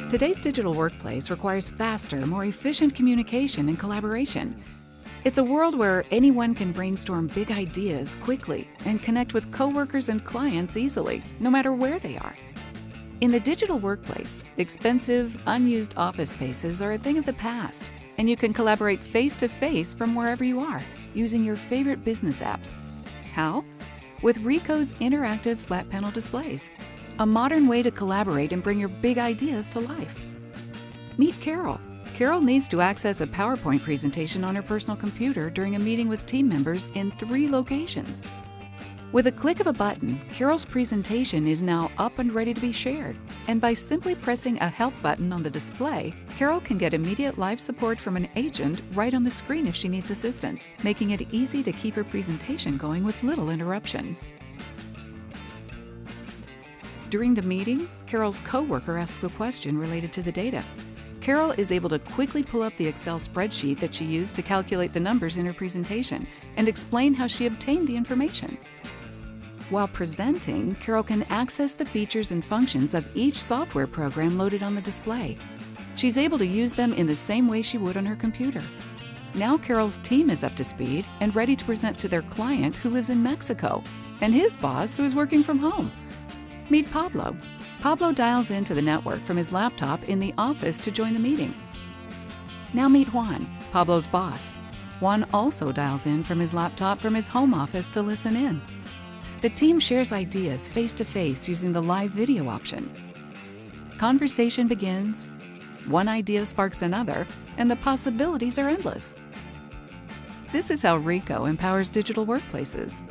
Today's digital workplace requires faster, more efficient communication and collaboration. It's a world where anyone can brainstorm big ideas quickly and connect with coworkers and clients easily, no matter where they are. In the digital workplace, expensive, unused office spaces are a thing of the past, and you can collaborate face-to-face from wherever you are, using your favorite business apps. How? With Ricoh's interactive flat panel displays, a modern way to collaborate and bring your big ideas to life. Meet Carol. Carol needs to access a PowerPoint presentation on her personal computer during a meeting with team members in 3 locations. With a click of a button, Carol's presentation is now up and ready to be shared. And by simply pressing a help button on the display, Carol can get immediate live support from an agent right on the screen if she needs assistance, making it easy to keep her presentation going with little interruption. During the meeting, Carol's coworker asks a question related to the data. Carol is able to quickly pull up the Excel spreadsheet that she used to calculate the numbers in her presentation and explain how she obtained the information. While presenting, Carol can access the features and functions of each software program loaded on the display. She's able to use them in the same way she would on her computer. Now Carol's team is up to speed and ready to present to their client who lives in Mexico and his boss who is working from home. Meet Pablo. Pablo dials into the network from his laptop in the office to join the meeting. Now meet Juan, Pablo's boss. Juan also dials in from his laptop from his home office to listen in. The team shares ideas face-to-face using the live video option. Conversation begins, one idea sparks another, and the possibilities are endless. This is how Ricoh empowers digital workplaces.